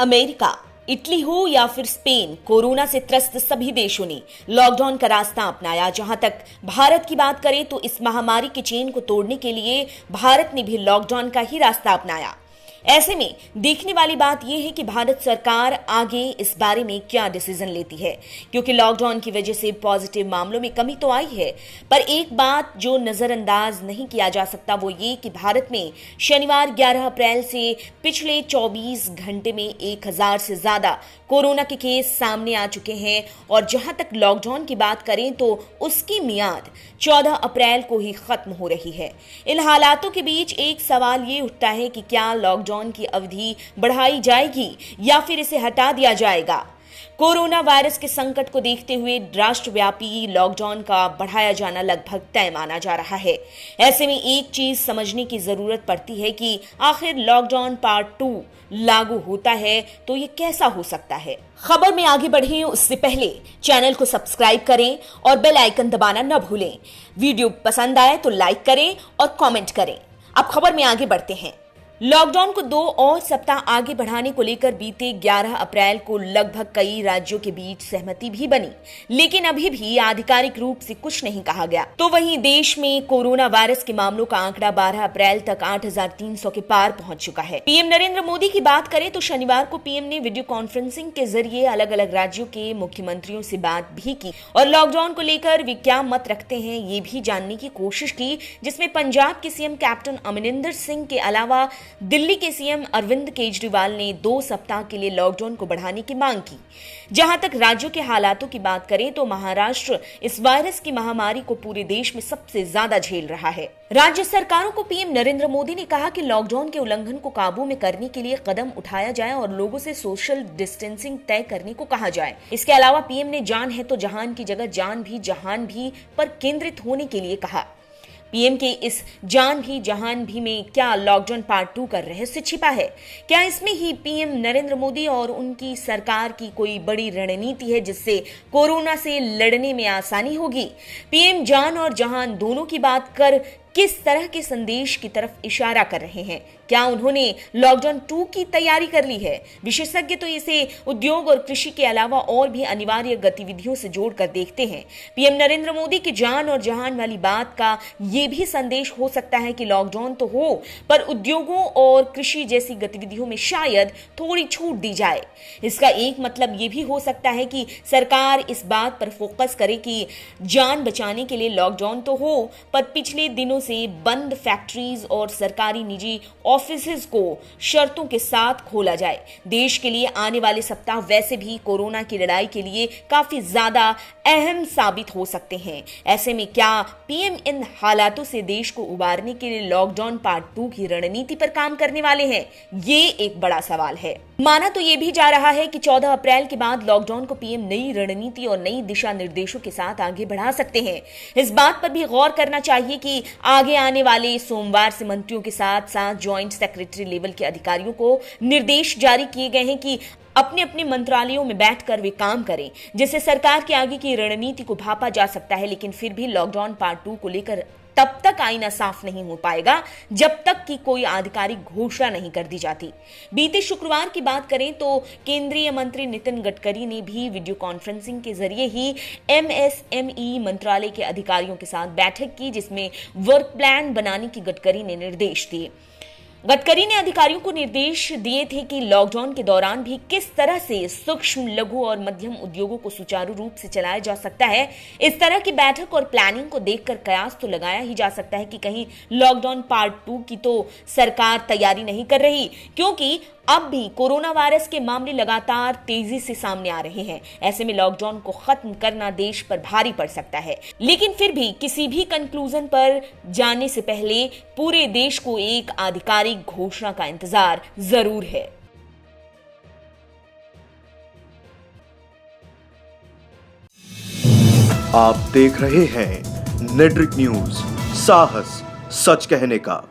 America, Italy हो या फिर स्पेन, कोरोना से त्रस्त सभी देशों ने लॉकडाउन का रास्ता अपनाया। जहां तक भारत की बात करें तो इस महामारी के चेन को तोड़ने के लिए भारत ने भी लॉकडाउन का ही रास्ता अपनाया। ऐसे में देखने वाली बात यह है कि भारत सरकार आगे इस बारे में क्या डिसीजन लेती है, क्योंकि लॉकडाउन की वजह से पॉजिटिव मामलों में कमी तो आई है, पर एक बात जो नजरअंदाज नहीं किया जा सकता वो ये कि भारत में शनिवार 11 अप्रैल से पिछले 24 घंटे में 1000 से ज्यादा कोरोना के केस सामने आ चुके हैं। और जहां तक लॉकडाउन की बात करें तो उसकी मियाद 14 अप्रैल को ही खत्म हो रही है। इन हालातों के बीच एक सवाल ये उठता है कि क्या लॉकडाउन की अवधि बढ़ाई जाएगी या फिर इसे हटा दिया जाएगा। कोरोना वायरस के संकट को देखते हुए राष्ट्रव्यापी लॉकडाउन का बढ़ाया जाना लगभग तय माना जा रहा है। ऐसे में एक चीज समझने की जरूरत पड़ती है कि आखिर लॉकडाउन पार्ट 2 लागू होता है तो ये कैसा हो सकता है। खबर में आगे बढ़े उससे पहले चैनल को सब्सक्राइब करें और बेल आइकन दबाना न भूलें। वीडियो पसंद आए तो लाइक करें और कमेंट करें। अब खबर में आगे बढ़ते हैं। लॉकडाउन को 2 और सप्ताह आगे बढ़ाने को लेकर बीते 11 अप्रैल को लगभग कई राज्यों के बीच सहमति भी बनी, लेकिन अभी भी आधिकारिक रूप से कुछ नहीं कहा गया। तो वहीं देश में कोरोना वायरस के मामलों का आंकड़ा 12 अप्रैल तक 8300 के पार पहुंच चुका है। पीएम नरेंद्र मोदी की बात करें तो शनिवार को पीएम ने वीडियो कॉन्फ्रेंसिंग के जरिए अलग अलग राज्यों के मुख्यमंत्रियों से बात भी की और लॉकडाउन को लेकर वे क्या मत रखते हैं ये भी जानने की कोशिश की, जिसमें पंजाब के सीएम कैप्टन अमरिंदर सिंह के अलावा दिल्ली के सीएम अरविंद केजरीवाल ने 2 सप्ताह के लिए लॉकडाउन को बढ़ाने की मांग की। जहां तक राज्यों के हालातों की बात करें तो महाराष्ट्र इस वायरस की महामारी को पूरे देश में सबसे ज्यादा झेल रहा है। राज्य सरकारों को पीएम नरेंद्र मोदी ने कहा कि लॉकडाउन के उल्लंघन को काबू में करने के लिए कदम उठाया जाए और लोगों से सोशल डिस्टेंसिंग तय करने को कहा जाए। इसके अलावा पीएम ने जान है तो जहान की जगह जान भी जहान भी पर केंद्रित होने के लिए कहा। पीएम के इस जान भी जहान भी में क्या लॉकडाउन पार्ट 2 का रहस्य छिपा है? क्या इसमें ही पीएम नरेंद्र मोदी और उनकी सरकार की कोई बड़ी रणनीति है जिससे कोरोना से लड़ने में आसानी होगी? पीएम जान और जहान दोनों की बात कर किस तरह के संदेश की तरफ इशारा कर रहे हैं? क्या उन्होंने लॉकडाउन 2 की तैयारी कर ली है? विशेषज्ञ तो इसे उद्योग और कृषि के अलावा और भी अनिवार्य गतिविधियों से जोड़कर देखते हैं। पीएम नरेंद्र मोदी की जान और जहान वाली बात का ये भी संदेश हो सकता है कि लॉकडाउन तो हो पर उद्योगों और कृषि जैसी गतिविधियों में शायद थोड़ी छूट दी जाए। इसका एक मतलब ये भी हो सकता है कि सरकार इस बात पर फोकस करे कि जान बचाने के लिए लॉकडाउन तो हो पर पिछले दिनों से बंद फैक्ट्रीज और सरकारी निजी ऑफिसेज को शर्तों के साथ खोला जाए। देश के लिए आने वाले सप्ताह वैसे भी कोरोना की लड़ाई के लिए काफी ज्यादा अहम साबित हो सकते हैं। ऐसे में क्या पीएम इन हालातों से देश को उबारने के लिए लॉकडाउन पार्ट 2 की रणनीति पर काम करने वाले हैं? ये एक बड़ा सवाल है। माना तो ये भी जा रहा है कि 14 अप्रैल के बाद लॉकडाउन को पीएम नई रणनीति और नई दिशा निर्देशों के साथ आगे बढ़ा सकते हैं। इस बात पर भी गौर करना चाहिए कि आगे आने वाले सोमवार से मंत्रियों के साथ साथ ज्वाइंट सेक्रेटरी लेवल के अधिकारियों को निर्देश जारी किए गए हैं कि अपने अपने मंत्रालयों में बैठकर वे काम करें, जिससे सरकार की आगे की रणनीति को भापा जा सकता है। लेकिन फिर भी लॉकडाउन पार्ट 2 को लेकर तब तक आईना साफ नहीं हो पाएगा जब तक कि कोई आधिकारिक घोषणा नहीं कर दी जाती। बीते शुक्रवार की बात करें तो केंद्रीय मंत्री नितिन गडकरी ने भी वीडियो कॉन्फ्रेंसिंग के जरिए ही एमएसएमई मंत्रालय के अधिकारियों के साथ बैठक की, जिसमें वर्क प्लान बनाने की गडकरी ने निर्देश दिए। गडकरी ने अधिकारियों को निर्देश दिए थे कि लॉकडाउन के दौरान भी किस तरह से सूक्ष्म, लघु और मध्यम उद्योगों को सुचारू रूप से चलाया जा सकता है। इस तरह की बैठक और प्लानिंग को देखकर कयास तो लगाया ही जा सकता है कि कहीं लॉकडाउन पार्ट 2 की तो सरकार तैयारी नहीं कर रही, क्योंकि अब भी कोरोना वायरस के मामले लगातार तेजी से सामने आ रहे हैं। ऐसे में लॉकडाउन को खत्म करना देश पर भारी पड़ सकता है। लेकिन फिर भी किसी भी कंक्लूजन पर जाने से पहले पूरे देश को एक आधिकारिक घोषणा का इंतजार जरूर है। आप देख रहे हैं नेट्रिक न्यूज, साहस सच कहने का।